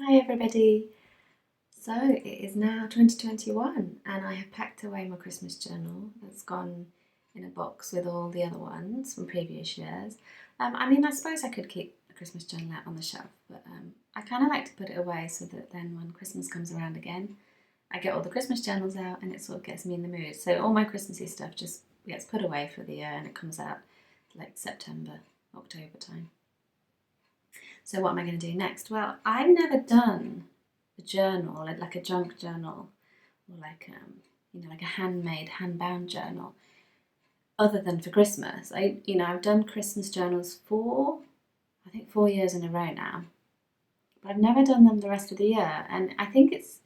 Hi everybody! So it is now 2021 and I have packed away my Christmas journal that's gone in a box with all the other ones from previous years. I suppose I could keep a Christmas journal out on the shelf, but I kind of like to put it away so that then when Christmas comes around again, I get all the Christmas journals out and it sort of gets me in the mood. So all my Christmassy stuff just gets put away for the year and it comes out like September, October time. So what am I going to do next? Well, I've never done a journal, like a junk journal, or like a handmade, hand-bound journal, other than for Christmas. I've done Christmas journals for, I think 4 years in a row now, but I've never done them the rest of the year, and I think it's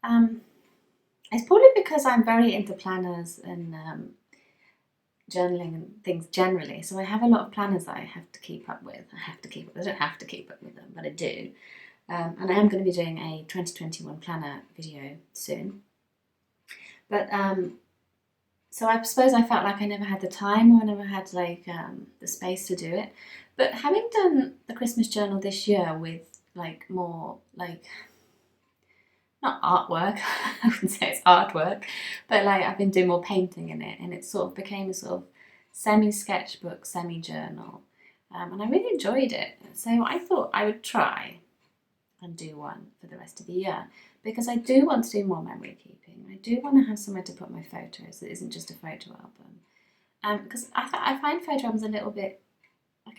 probably because I'm very into planners and journaling and things generally. So I have a lot of planners that I have to keep up with. I don't have to keep up with them, but I do. And I am going to be doing a 2021 planner video soon. But so I suppose I felt like I never had the time or I never had the space to do it. But having done the Christmas journal this year with more not artwork, I wouldn't say it's artwork, but I've been doing more painting in it, and it sort of became a sort of semi-sketchbook, semi-journal, and I really enjoyed it. So I thought I would try and do one for the rest of the year, because I do want to do more memory keeping. I do want to have somewhere to put my photos that isn't just a photo album, because I find photo albums a little bit,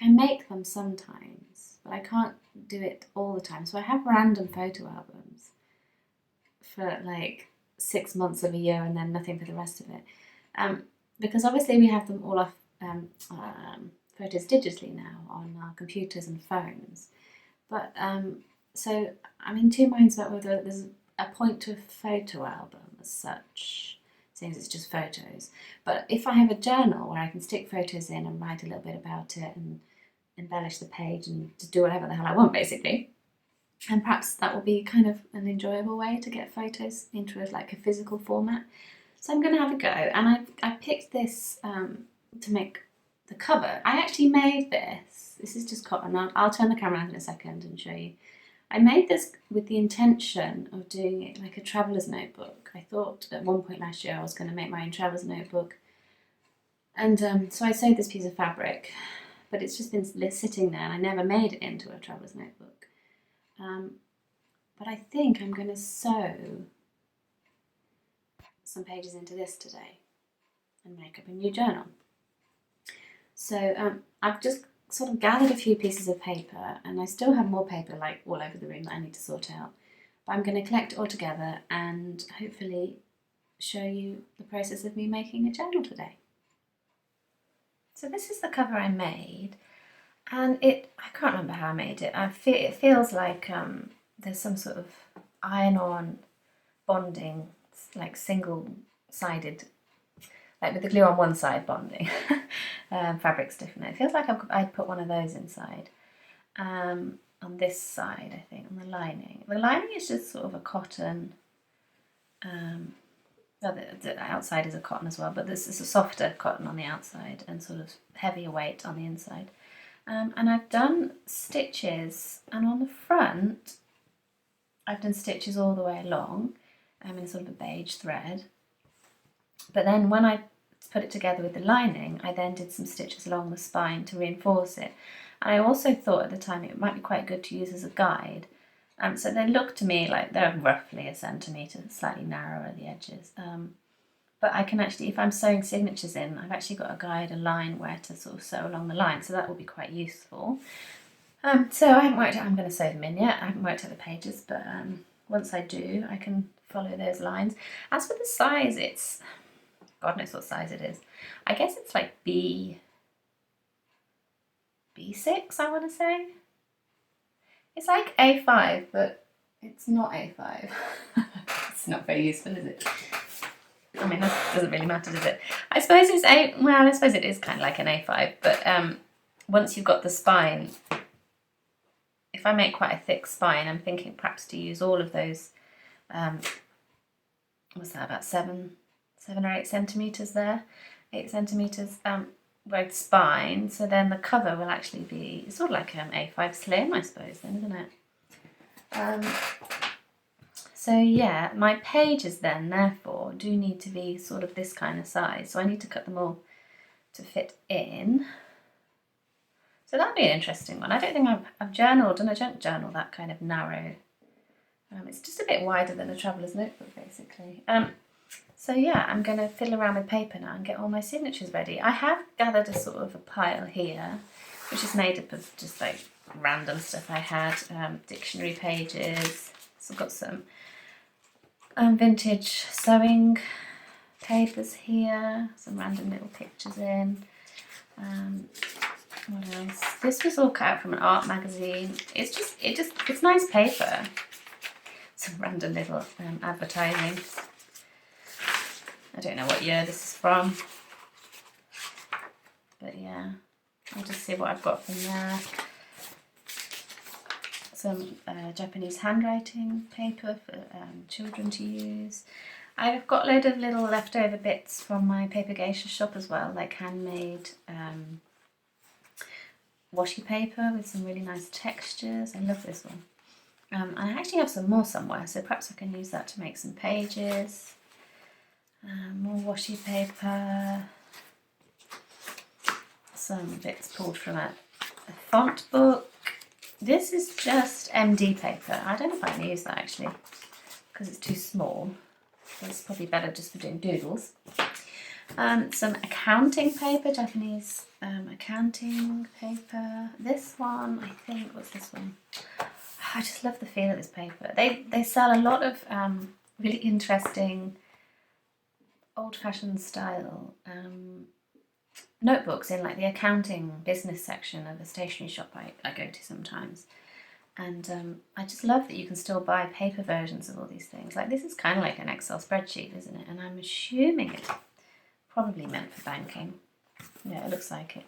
I make them sometimes, but I can't do it all the time, so I have random photo albums for 6 months of a year and then nothing for the rest of it. Because obviously we have them all off photos digitally now on our computers and phones. But so I'm in two minds about whether there's a point to a photo album as such, seeing as it's just photos. But if I have a journal where I can stick photos in and write a little bit about it and embellish the page and just do whatever the hell I want basically, and perhaps that will be kind of an enjoyable way to get photos into a physical format. So I'm going to have a go, and I picked this to make the cover. I actually made this. This is just cotton. I'll turn the camera on in a second and show you. I made this with the intention of doing it like a traveller's notebook. I thought at one point last year I was going to make my own traveller's notebook, and so I sewed this piece of fabric, but it's just been sitting there, and I never made it into a traveller's notebook. But I think I'm going to sew some pages into this today and make up a new journal. So I've just sort of gathered a few pieces of paper, and I still have more paper all over the room that I need to sort out. But I'm going to collect it all together and hopefully show you the process of me making a journal today. So this is the cover I made, and I can't remember how I made it. It feels like there's some sort of iron-on bonding, like single-sided, like with the glue on one side bonding, fabric stiffener. It feels like I'd put one of those inside. On this side, I think, on the lining. The lining is just sort of a cotton. The outside is a cotton as well, but this is a softer cotton on the outside and sort of heavier weight on the inside. And I've done stitches, and on the front I've done stitches all the way along in sort of a beige thread. But then when I put it together with the lining, I then did some stitches along the spine to reinforce it. And I also thought at the time it might be quite good to use as a guide. So they look to me like they're roughly a centimetre, slightly narrower at the edges. But I can actually, if I'm sewing signatures in, I've actually got a guide, a line where to sort of sew along the line, so that will be quite useful. So I haven't worked out how I'm going to sew them in yet. I haven't worked out the pages, but once I do, I can follow those lines. As for the size, it's, God knows what size it is. I guess it's like B6, I want to say. It's like A5, but it's not A5. It's not very useful, is it? I mean, that doesn't really matter, does it? I suppose it's I suppose it is kind of like an A5, but once you've got the spine, if I make quite a thick spine, I'm thinking perhaps to use all of those, what's that, about 7 or 8 centimetres there? 8 centimetres wide spine, so then the cover will actually be sort of like an A5 slim, I suppose, then, isn't it? So yeah, my pages then, therefore, do need to be sort of this kind of size. So I need to cut them all to fit in. So that'd be an interesting one. I don't think I've journaled, and I don't journal that kind of narrow. It's just a bit wider than a traveller's notebook, basically. So yeah, I'm going to fiddle around with paper now and get all my signatures ready. I have gathered a sort of a pile here, which is made up of just like random stuff I had, dictionary pages. So I've got some vintage sewing papers here, some random little pictures in. What else? This was all cut out from an art magazine. It's nice paper. Some random little advertising. I don't know what year this is from, but yeah, I'll just see what I've got from there. Some Japanese handwriting paper for children to use. I've got a load of little leftover bits from my paper geisha shop as well, like handmade washi paper with some really nice textures. I love this one. And I actually have some more somewhere, so perhaps I can use that to make some pages. More washi paper. Some bits pulled from a font book. This is just MD paper. I don't know if I can use that actually, because it's too small. So it's probably better just for doing doodles. Some accounting paper, Japanese accounting paper. This one, I think, what's this one? I just love the feel of this paper. They sell a lot of really interesting old-fashioned style notebooks in like the accounting business section of a stationery shop I go to sometimes. And I just love that you can still buy paper versions of all these things. Like this is kind of like an Excel spreadsheet, isn't it? And I'm assuming it's probably meant for banking. Yeah, it looks like it.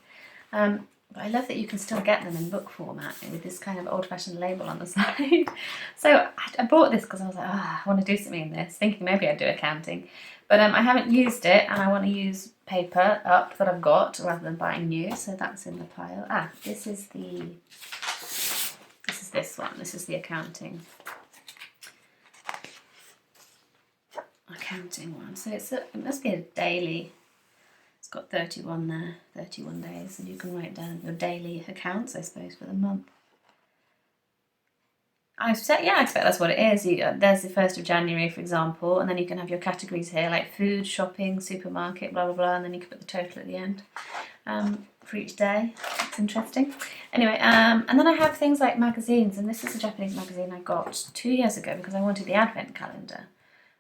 But I love that you can still get them in book format with this kind of old-fashioned label on the side. So I bought this because I was like, I want to do something in this, thinking maybe I'd do accounting. But I haven't used it, and I want to use paper up that I've got rather than buying new, so that's in the pile. This is this one. This is the accounting one. So it must be a daily. It's got 31 there, 31 days, and you can write down your daily accounts, I suppose, for the month. I expect that's what it is. There's the 1st of January, for example, and then you can have your categories here, like food, shopping, supermarket, blah, blah, blah, and then you can put the total at the end for each day. It's interesting. Anyway, and then I have things like magazines, and this is a Japanese magazine I got 2 years ago because I wanted the advent calendar,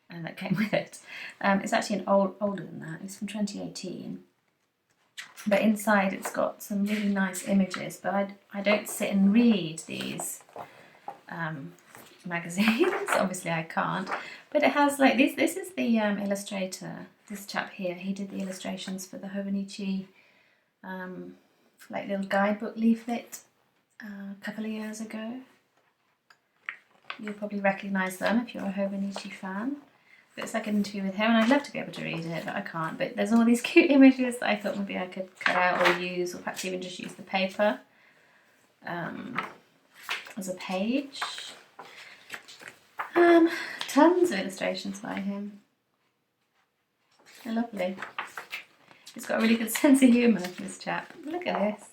and that came with it. It's actually older than that. It's from 2018. But inside it's got some really nice images, but I don't sit and read these magazines. Obviously I can't, but it has like this is the illustrator, this chap here. He did the illustrations for the Hobonichi like little guidebook leaflet a couple of years ago. You'll probably recognise them if you're a Hobonichi fan. But it's like an interview with him, and I'd love to be able to read it, but I can't. But there's all these cute images that I thought maybe I could cut out or use, or perhaps even just use the paper as a page. Tons of illustrations by him. They're lovely. He's got a really good sense of humour, this chap. Look at this.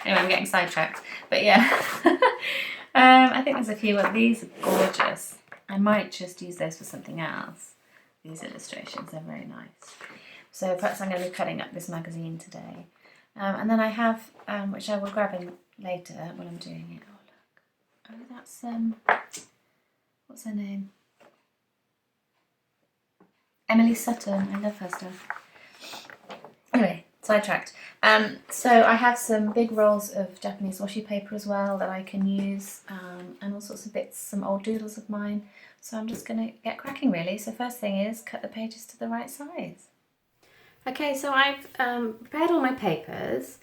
Anyway, I'm getting sidetracked. But yeah, I think there's a few of these are gorgeous. I might just use those for something else. These illustrations, they're very nice. So perhaps I'm going to be cutting up this magazine today. And then I have, which I will grab in later when I'm doing it. Oh look, that's, what's her name? Emily Sutton, I love her stuff. Anyway, sidetracked. So I have some big rolls of Japanese washi paper as well that I can use, and all sorts of bits, some old doodles of mine. So I'm just going to get cracking really. So first thing is cut the pages to the right size. Okay, so I've prepared all my papers,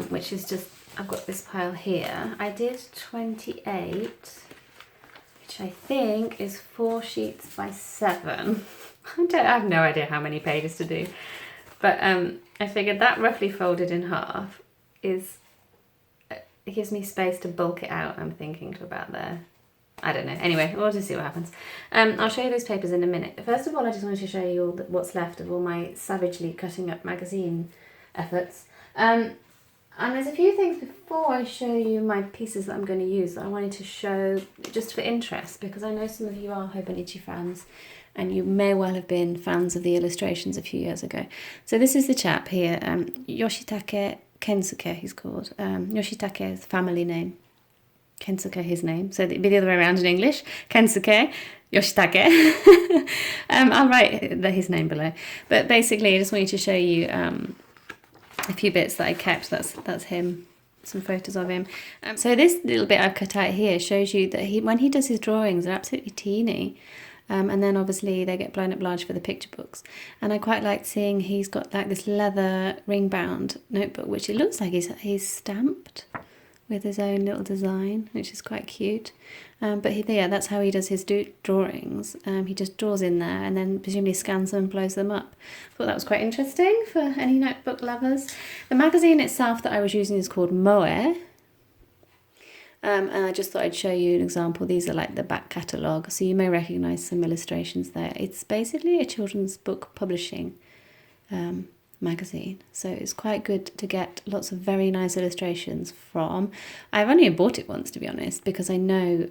which is just, I've got this pile here. I did 28, which I think is 4 sheets by 7. I have no idea how many pages to do. But I figured that roughly folded in half it gives me space to bulk it out, I'm thinking, to about there. I don't know. Anyway, we'll just see what happens. I'll show you those papers in a minute. First of all, I just wanted to show you all what's left of all my savagely cutting up magazine efforts. And there's a few things before I show you my pieces that I'm going to use that I wanted to show just for interest, because I know some of you are Hobonichi fans and you may well have been fans of the illustrations a few years ago. So this is the chap here, Yoshitake Kensuke he's called. Yoshitake is family name. Kensuke his name, so it'd be the other way around in English. Kensuke, Yoshitake. I'll write his name below. But basically, I just wanted to show you a few bits that I kept. That's him, some photos of him. So this little bit I've cut out here shows you that when he does his drawings, they're absolutely teeny. And then obviously they get blown up large for the picture books. And I quite like seeing he's got like this leather ring-bound notebook, which it looks like he's stamped with his own little design, which is quite cute. But that's how he does his drawings. He just draws in there and then presumably scans them and blows them up. Thought that was quite interesting for any notebook lovers. The magazine itself that I was using is called Moe. And I just thought I'd show you an example. These are like the back catalogue, so you may recognise some illustrations there. It's basically a children's book publishing magazine, so it's quite good to get lots of very nice illustrations from. I've only bought it once, to be honest, because I know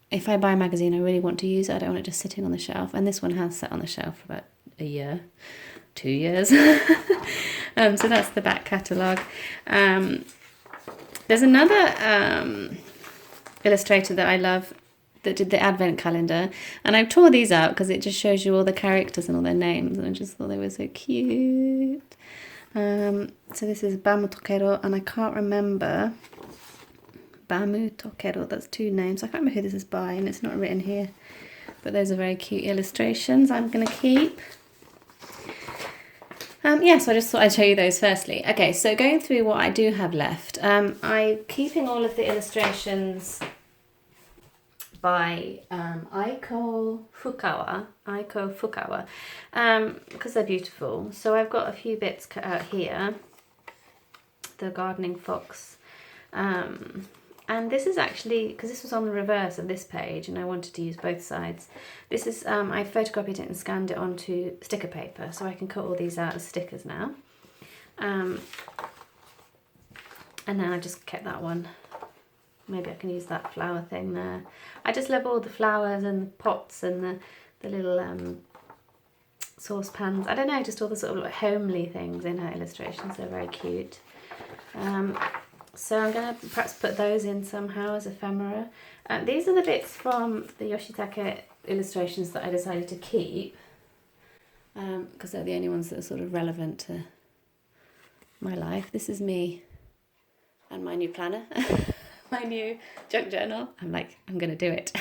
if I buy a magazine I really want to use it. I don't want it just sitting on the shelf, and this one has sat on the shelf for about a year, 2 years. So that's the back catalogue. There's another illustrator that I love that did the advent calendar, and I tore these out because it just shows you all the characters and all their names, and I just thought they were so cute. So this is Bamu Tokero, and I can't remember Bamu Tokero, that's 2 names. I can't remember who this is by, and it's not written here, but those are very cute illustrations I'm going to keep. So I just thought I'd show you those firstly. Okay, so going through what I do have left, I'm keeping all of the illustrations by Aiko Fukawa, because they're beautiful. So I've got a few bits cut out here. The gardening fox. And this is actually, because this was on the reverse of this page and I wanted to use both sides, this is, I photocopied it and scanned it onto sticker paper, so I can cut all these out as stickers now. And then I just kept that one. Maybe I can use that flower thing there. I just love all the flowers and the pots and the little saucepans. I don't know, just all the sort of like homely things in her illustrations. They're very cute. So I'm going to perhaps put those in somehow as ephemera. These are the bits from the Yoshitake illustrations that I decided to keep, because they're the only ones that are sort of relevant to my life. This is me and my new planner, my new junk journal. I'm going to do it.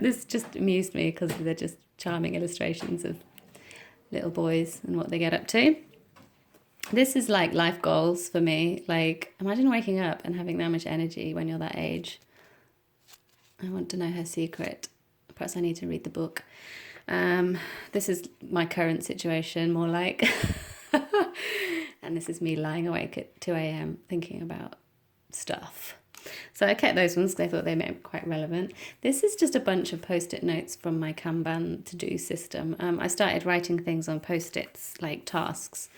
This just amused me because they're just charming illustrations of little boys and what they get up to. This is like life goals for me. Like, imagine waking up and having that much energy when you're that age. I want to know her secret. Perhaps I need to read the book. This is my current situation, more like. And this is me lying awake at 2 a.m. thinking about stuff. So I kept those ones because I thought they made quite relevant. This is just a bunch of post-it notes from my Kanban to-do system. I started writing things on post-its, like tasks,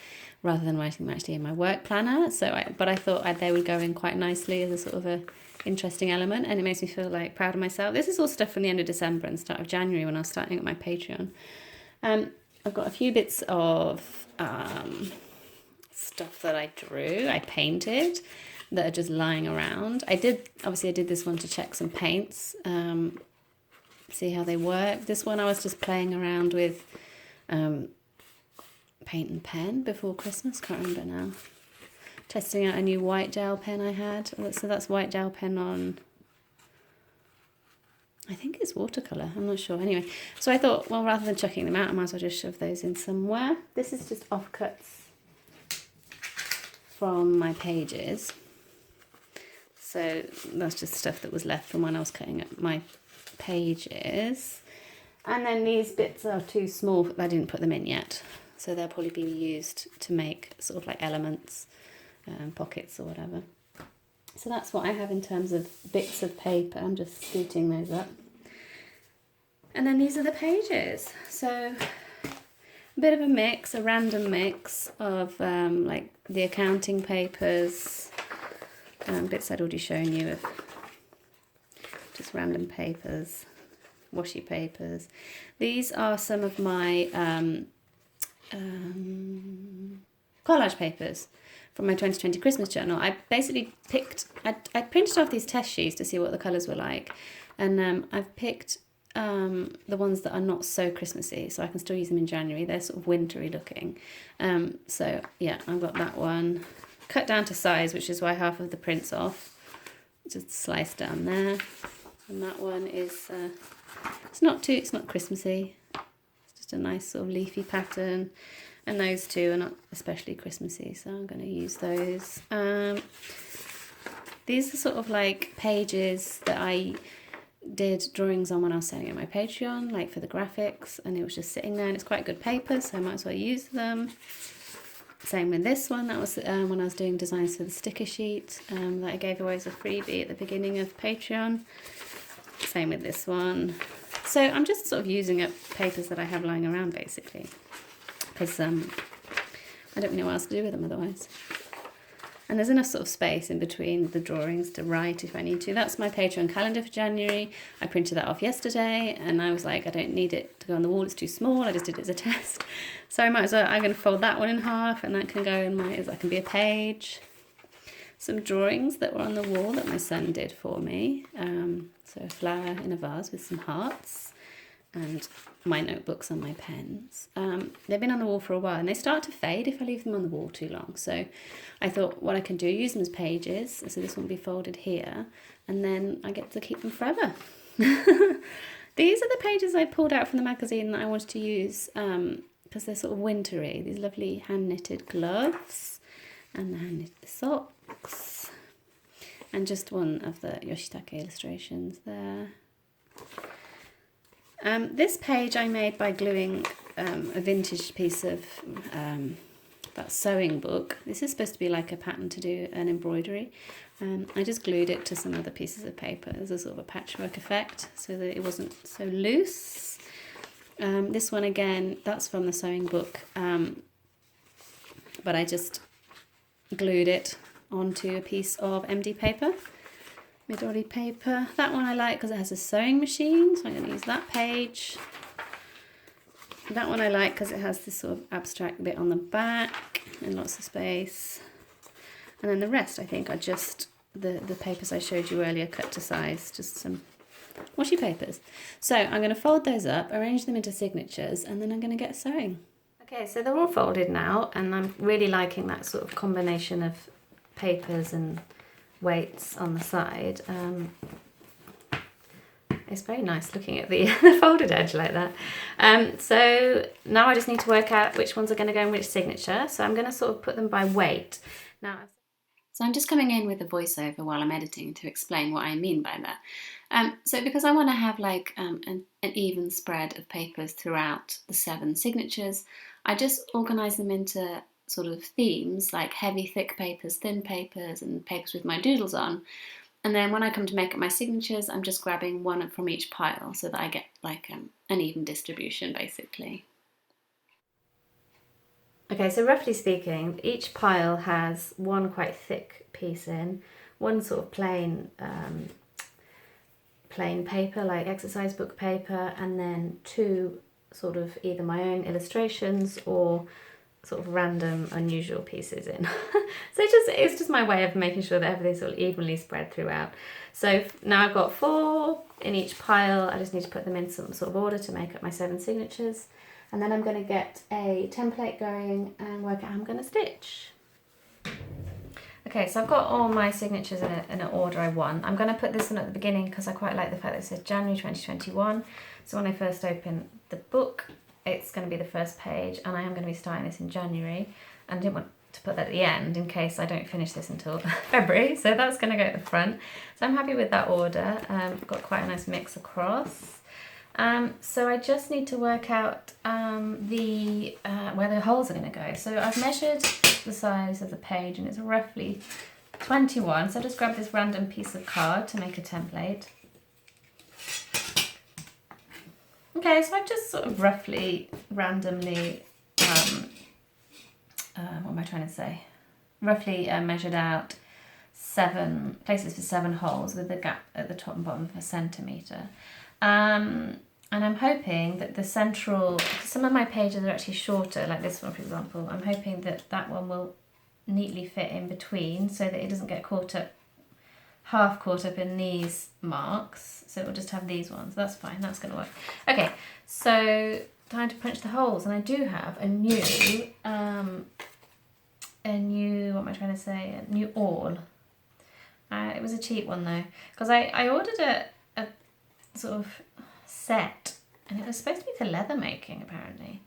rather than writing them actually in my work planner. But I thought they would go in quite nicely as a sort of a interesting element, and it makes me feel like proud of myself. This is all stuff from the end of December and start of January when I was starting at my Patreon. I've got a few bits of stuff that I drew, I painted, that are just lying around. I did this one to check some paints, see how they work. This one I was just playing around with paint and pen before Christmas, can't remember now. Testing out a new white gel pen I had. So that's white gel pen on, I think it's watercolour, I'm not sure. Anyway, so I thought, well, rather than chucking them out, I might as well just shove those in somewhere. This is just offcuts from my pages. So that's just stuff that was left from when I was cutting up my pages. And then these bits are too small, I didn't put them in yet. So they'll probably be used to make sort of like elements, pockets or whatever. So that's what I have in terms of bits of paper. I'm just scooting those up. And then these are the pages. So a bit of a mix, a random mix of like the accounting papers, bits I'd already shown you of just random papers, washi papers. These are some of my collage papers from my 2020 Christmas journal. I basically picked, I printed off these test sheets to see what the colours were like, and I've picked the ones that are not so Christmassy, so I can still use them in January. They're sort of wintry looking. So yeah, I've got that one cut down to size, which is why half of the print's off. Just sliced down there. And that one is it's not Christmassy. It's just a nice sort of leafy pattern. And those two are not especially Christmassy, so I'm going to use those. These are sort of like pages that I did drawings on when I was selling it on my Patreon, like for the graphics, and it was just sitting there, and it's quite good paper, so I might as well use them. Same with this one. That was when I was doing designs for the sticker sheet that I gave away as a freebie at the beginning of Patreon. Same with this one. So I'm just sort of using up papers that I have lying around, basically, because I don't really know what else to do with them otherwise. And there's enough sort of space in between the drawings to write if I need to. That's my Patreon calendar for January. I printed that off yesterday, and I was like, I don't need it to go on the wall, it's too small. I just did it as a test. So I might as well, I'm going to fold that one in half, and that can go in that can be a page. Some drawings that were on the wall that my son did for me. So a flower in a vase with some hearts, and my notebooks and my pens. They've been on the wall for a while, and they start to fade if I leave them on the wall too long. So I thought what I can do, use them as pages. So this one will be folded here, and then I get to keep them forever. These are the pages I pulled out from the magazine that I wanted to use because they're sort of wintry. These lovely hand-knitted gloves and the hand-knitted socks. And just one of the Yoshitake illustrations there. This page I made by gluing a vintage piece of that sewing book. This is supposed to be like a pattern to do an embroidery. I just glued it to some other pieces of paper. There's a sort of a patchwork effect so that it wasn't so loose. This one again, that's from the sewing book, but I just glued it onto a piece of MD paper. Midori paper. That one I like because it has a sewing machine, so I'm going to use that page. That one I like because it has this sort of abstract bit on the back and lots of space. And then the rest I think are just the papers I showed you earlier cut to size, just some washi papers. So I'm going to fold those up, arrange them into signatures, and then I'm going to get sewing. Okay, so they're all folded now, and I'm really liking that sort of combination of papers and weights on the side. It's very nice looking at the folded edge like that. So now I just need to work out which ones are going to go in which signature. So I'm going to sort of put them by weight. So I'm just coming in with a voiceover while I'm editing to explain what I mean by that. So because I want to have like an even spread of papers throughout the 7 signatures, I just organise them into sort of themes, like heavy, thick papers, thin papers, and papers with my doodles on. And then when I come to make up my signatures, I'm just grabbing one from each pile so that I get like an even distribution, basically. Okay, so roughly speaking, each pile has one quite thick piece in, one sort of plain paper, like exercise book paper, and then 2 sort of either my own illustrations or sort of random unusual pieces in. So it's just my way of making sure that everything's sort of evenly spread throughout. So now I've got 4 in each pile. I just need to put them in some sort of order to make up my 7 signatures, and then I'm going to get a template going and work out how I'm going to stitch. Okay, so I've got all my signatures in an order I want. I'm going to put this one at the beginning because I quite like the fact that it says January 2021. So when I first open the book, it's going to be the first page, and I am going to be starting this in January, and I didn't want to put that at the end in case I don't finish this until February, so that's going to go at the front. So I'm happy with that order. I've got quite a nice mix across. So I just need to work out where the holes are going to go. So I've measured the size of the page, and it's roughly 21. So I just grabbed this random piece of card to make a template. Okay, so I've just sort of roughly, randomly, what am I trying to say? Roughly measured out 7 places for 7 holes with a gap at the top and bottom of a centimetre. And I'm hoping that the central, some of my pages are actually shorter, like this one for example. I'm hoping that that one will neatly fit in between so that it doesn't get half caught up in these marks. So it will just have these ones. That's fine, that's going to work. Okay, so time to punch the holes. And I do have a new, what am I trying to say? A new awl. It was a cheap one though, because I ordered a sort of set, and it was supposed to be for leather making apparently.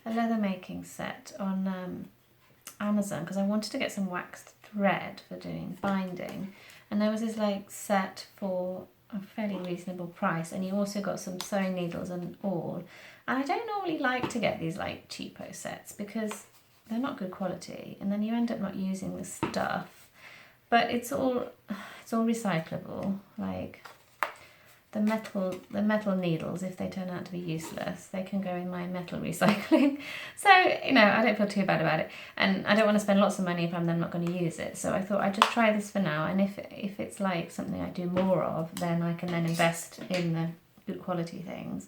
A leather making set on Amazon, because I wanted to get some waxed thread for doing binding, and there was this like set for a fairly reasonable price, and you also got some sewing needles and awl. And I don't normally like to get these like cheapo sets because they're not good quality, and then you end up not using the stuff. But it's all recyclable. Like the metal needles, if they turn out to be useless, they can go in my metal recycling. So, you know, I don't feel too bad about it. And I don't want to spend lots of money if I'm then not going to use it. So I thought I'd just try this for now. And if it's like something I do more of, then I can then invest in the good quality things.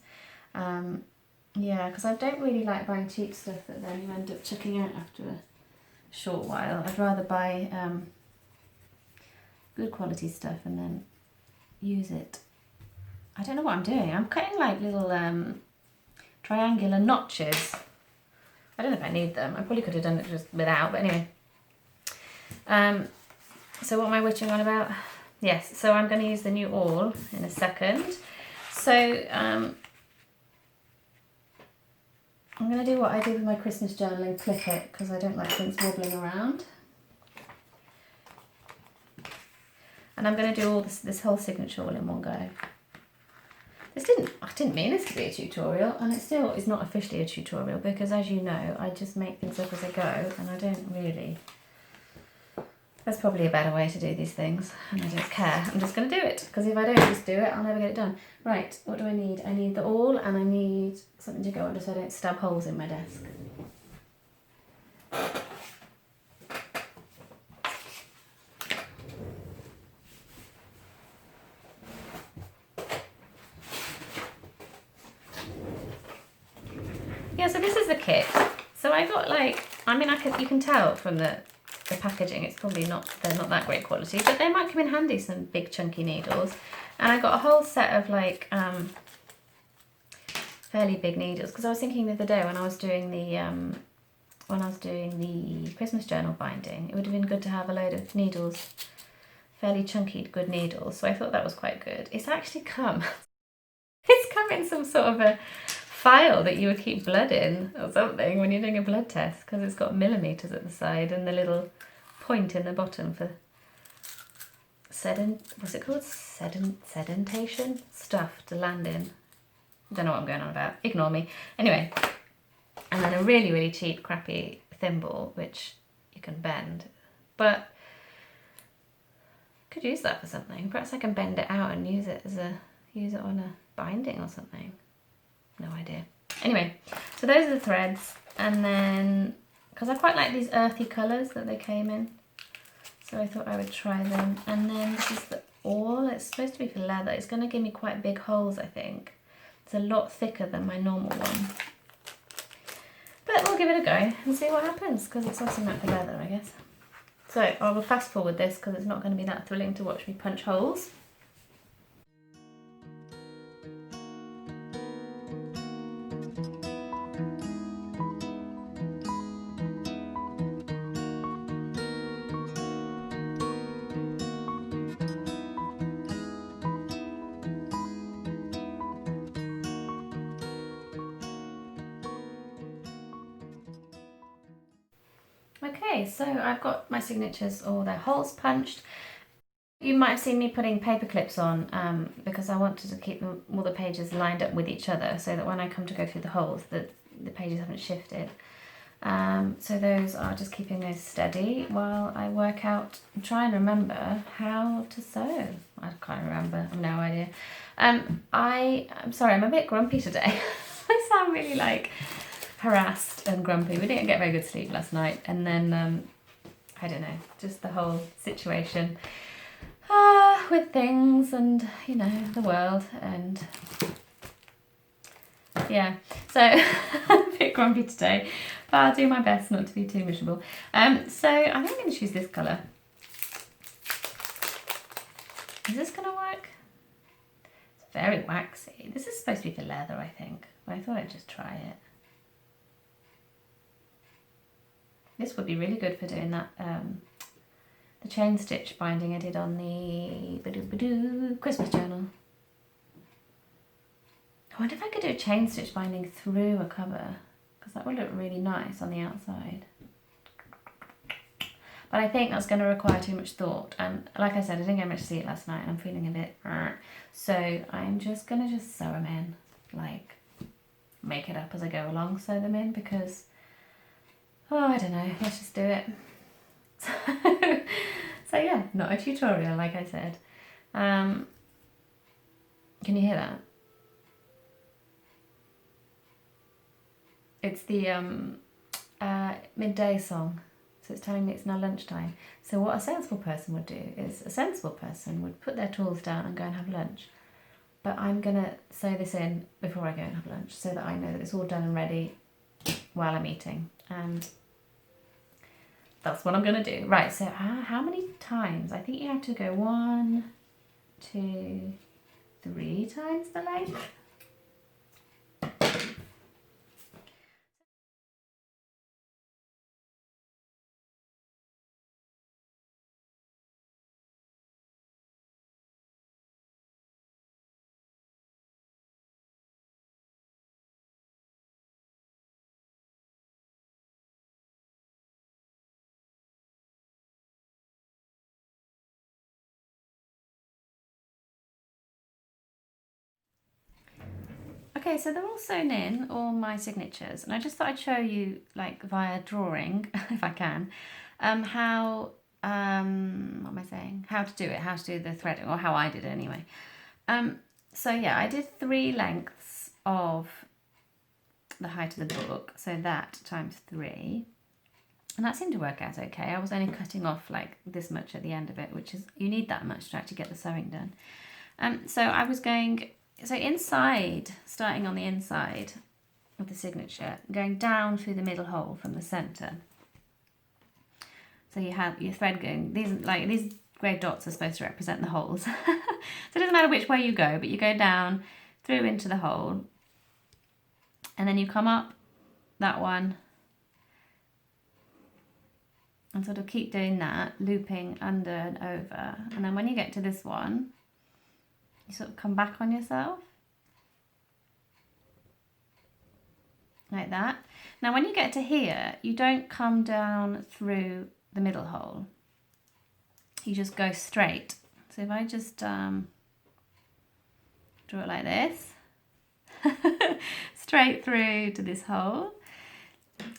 Yeah, because I don't really like buying cheap stuff that then you end up chucking out after a short while. I'd rather buy good quality stuff and then use it. I don't know what I'm doing. I'm cutting like little triangular notches. I don't know if I need them. I probably could have done it just without, but anyway. So what am I witching on about? Yes, so I'm going to use the new awl in a second. So I'm going to do what I did with my Christmas journal and clip it, because I don't like things wobbling around. And I'm going to do all this whole signature all in one go. I didn't mean this to be a tutorial, and it still is not officially a tutorial, because as you know, I just make things up as I go, and I don't really. There's probably a better way to do these things, and I don't care. I'm just going to do it, because if I don't just do it, I'll never get it done. Right, what do I need? I need the awl, and I need something to go under so I don't stab holes in my desk. Yeah, so this is the kit. So I got like, I mean, you can tell from the packaging, it's probably they're not that great quality, but they might come in handy, some big chunky needles. And I got a whole set of like fairly big needles, because I was thinking the other day when I was doing the Christmas journal binding, it would have been good to have a load of needles, fairly chunky good needles. So I thought that was quite good. It's actually come in some sort of a file that you would keep blood in or something when you're doing a blood test, because it's got millimeters at the side and the little point in the bottom for sedimentation stuff to land in. Don't know what I'm going on about, ignore me. Anyway, and then a really, really cheap, crappy thimble, which you can bend, but could use that for something. Perhaps I can bend it out and use it on a binding or something. No idea. Anyway, so those are the threads, and then, because I quite like these earthy colours that they came in, so I thought I would try them. And then this is the awl. It's supposed to be for leather. It's going to give me quite big holes, I think. It's a lot thicker than my normal one. But we'll give it a go and see what happens, because it's also meant for leather, I guess. So I will fast forward this, because it's not going to be that thrilling to watch me punch holes. Okay, so I've got my signatures or their holes punched. You might have seen me putting paper clips on because I wanted to keep all the pages lined up with each other, so that when I come to go through the holes, the pages haven't shifted. So those are just keeping those steady while I work out and try and remember how to sew. I can't remember, I have no idea. I'm sorry, I'm a bit grumpy today. I sound really like harassed and grumpy. We didn't get very good sleep last night, and then I don't know, just the whole situation with things and, you know, the world, and yeah, so I'm a bit grumpy today, but I'll do my best not to be too miserable. So I think I'm going to choose this colour. Is this going to work? It's very waxy. This is supposed to be for leather, I think, but I thought I'd just try it. This would be really good for doing that, the chain stitch binding I did on the Christmas journal. I wonder if I could do a chain stitch binding through a cover, because that would look really nice on the outside. But I think that's going to require too much thought, and like I said, I didn't get much sleep last night and I'm feeling a bit so I'm just going to sew them in, like make it up as I go along, sew them in, because I don't know, let's just do it. So yeah, not a tutorial, like I said. Can you hear that? It's the midday song, so it's telling me it's now lunchtime. So what a sensible person would do is, a sensible person would put their tools down and go and have lunch. But I'm gonna sew this in before I go and have lunch, so that I know that it's all done and ready while I'm eating, and that's what I'm gonna do. Right, so how many times? I think you have to go 1, 2, 3 times the length. Okay, so they're all sewn in, all my signatures, and I just thought I'd show you, like via drawing, if I can, how, what am I saying? How to do it, how to do the threading, or how I did it anyway. So yeah, I did 3 lengths of the height of the book, so that times 3. And that seemed to work out okay. I was only cutting off like this much at the end of it, which is, you need that much to actually get the sewing done. So I was going, so inside, starting on the inside of the signature, going down through the middle hole from the centre. So you have your thread going, these grey dots are supposed to represent the holes. So it doesn't matter which way you go, but you go down through into the hole, and then you come up that one, and sort of keep doing that, looping under and over. And then when you get to this one, you sort of come back on yourself, like that. Now when you get to here, you don't come down through the middle hole, you just go straight. So if I just draw it like this, straight through to this hole,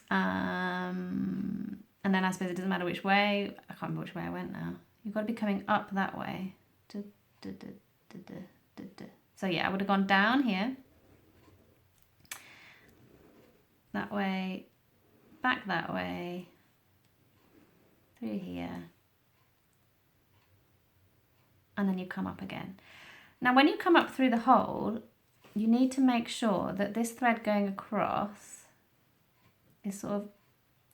and then I suppose it doesn't matter which way, I can't remember which way I went now. You've got to be coming up that way. So yeah, I would have gone down here, that way, back that way, through here, and then you come up again. Now when you come up through the hole, you need to make sure that this thread going across is sort of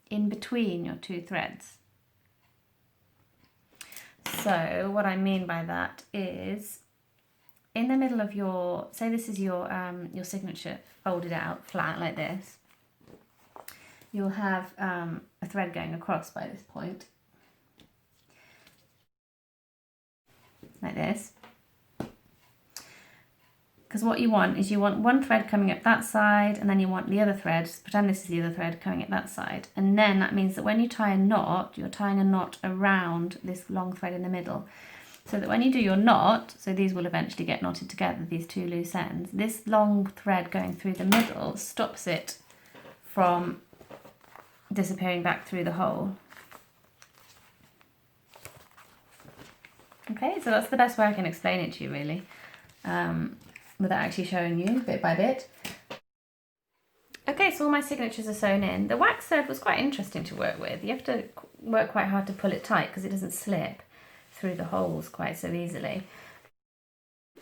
in between your 2 threads. So what I mean by that is, in the middle of your, say this is your signature folded out flat like this, you'll have a thread going across by this point, like this. Because what you want is, you want one thread coming up that side, and then you want the other thread, pretend this is the other thread, coming at that side. And then that means that when you tie a knot, you're tying a knot around this long thread in the middle. So that when you do your knot, so these will eventually get knotted together, these 2 loose ends, this long thread going through the middle stops it from disappearing back through the hole. Okay, so that's the best way I can explain it to you, really, without actually showing you bit by bit. Okay, so all my signatures are sewn in. The wax thread was quite interesting to work with. You have to work quite hard to pull it tight because it doesn't slip through the holes quite so easily.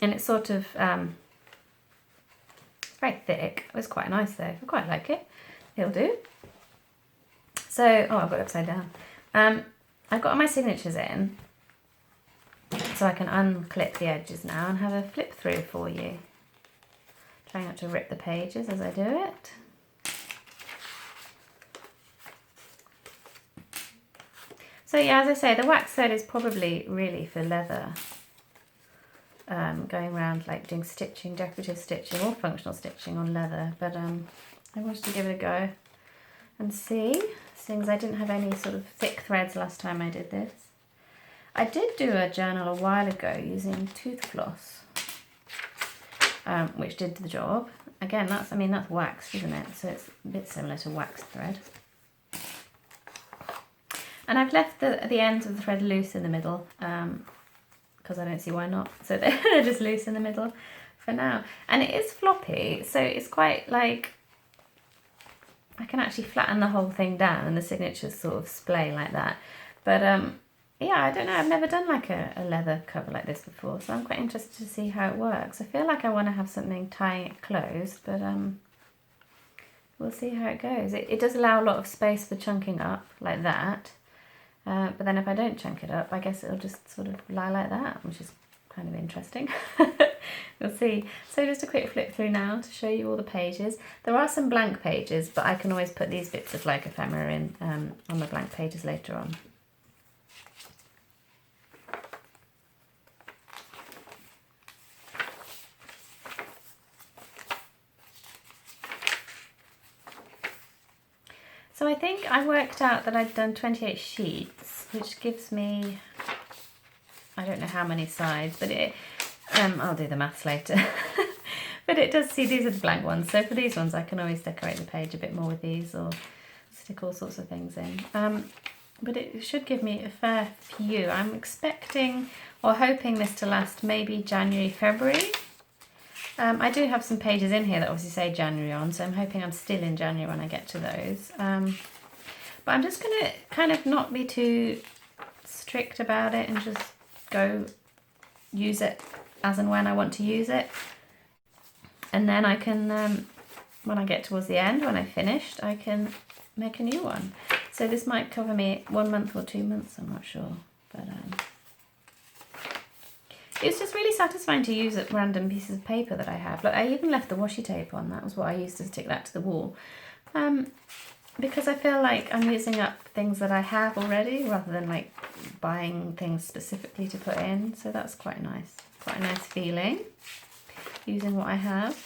And it's sort of, it's very thick. It was quite nice though. I quite like it. It'll do. So, oh, I've got it upside down. I've got all my signatures in, so I can unclip the edges now and have a flip through for you. Trying not to rip the pages as I do it. So yeah, as I say, the wax thread is probably really for leather. Going around like doing stitching, decorative stitching or functional stitching on leather. But I wanted to give it a go and see, seeing as I didn't have any sort of thick threads last time I did this. I did do a journal a while ago using tooth floss, which did the job. Again, that's wax, isn't it? So it's a bit similar to wax thread. And I've left the ends of the thread loose in the middle, because I don't see why not. So they're just loose in the middle for now. And it is floppy, so it's quite like, I can actually flatten the whole thing down and the signatures sort of splay like that. But yeah, I don't know, I've never done like a leather cover like this before, so I'm quite interested to see how it works. I feel like I want to have something tying it closed, but we'll see how it goes. It does allow a lot of space for chunking up like that. But then if I don't chunk it up, I guess it'll just sort of lie like that, which is kind of interesting. We'll see. So just a quick flip through now to show you all the pages. There are some blank pages, but I can always put these bits of like ephemera in on the blank pages later on. So I think I worked out that I'd done 28 sheets, which gives me, I don't know how many sides, but I'll do the maths later. But it does see these are the blank ones. So for these ones, I can always decorate the page a bit more with these or stick all sorts of things in. But it should give me a fair few. I'm expecting or hoping this to last maybe January, February. I do have some pages in here that obviously say January on, so I'm hoping I'm still in January when I get to those. But I'm just going to kind of not be too strict about it and just go use it as and when I want to use it. And then I can, when I get towards the end, when I've finished, I can make a new one. So this might cover me 1 month or 2 months, I'm not sure. But it's just really satisfying to use random pieces of paper that I have. Look, I even left the washi tape on. That was what I used to stick that to the wall. Because I feel like I'm using up things that I have already rather than like buying things specifically to put in. So that's quite nice. Quite a nice feeling using what I have.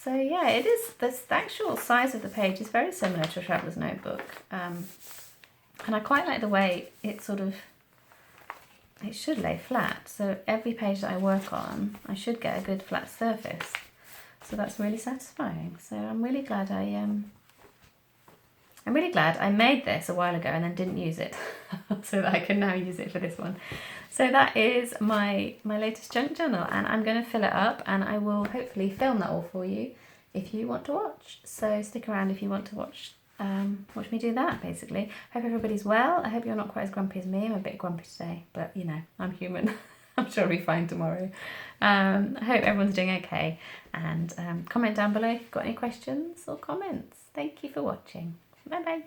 So yeah, it is, the actual size of the page is very similar to a traveller's notebook. And I quite like the way it sort of, it should lay flat. So every page that I work on, I should get a good flat surface. So that's really satisfying. So I'm really glad I made this a while ago and then didn't use it so that I can now use it for this one. So that is my latest junk journal, and I'm going to fill it up and I will hopefully film that all for you if you want to watch. So stick around if you want to watch me do that, basically. Hope everybody's well. I hope you're not quite as grumpy as me. I'm a bit grumpy today, but you know, I'm human. I'm sure I'll be fine tomorrow. I hope everyone's doing okay, and comment down below if you've got any questions or comments. Thank you for watching. Bye bye.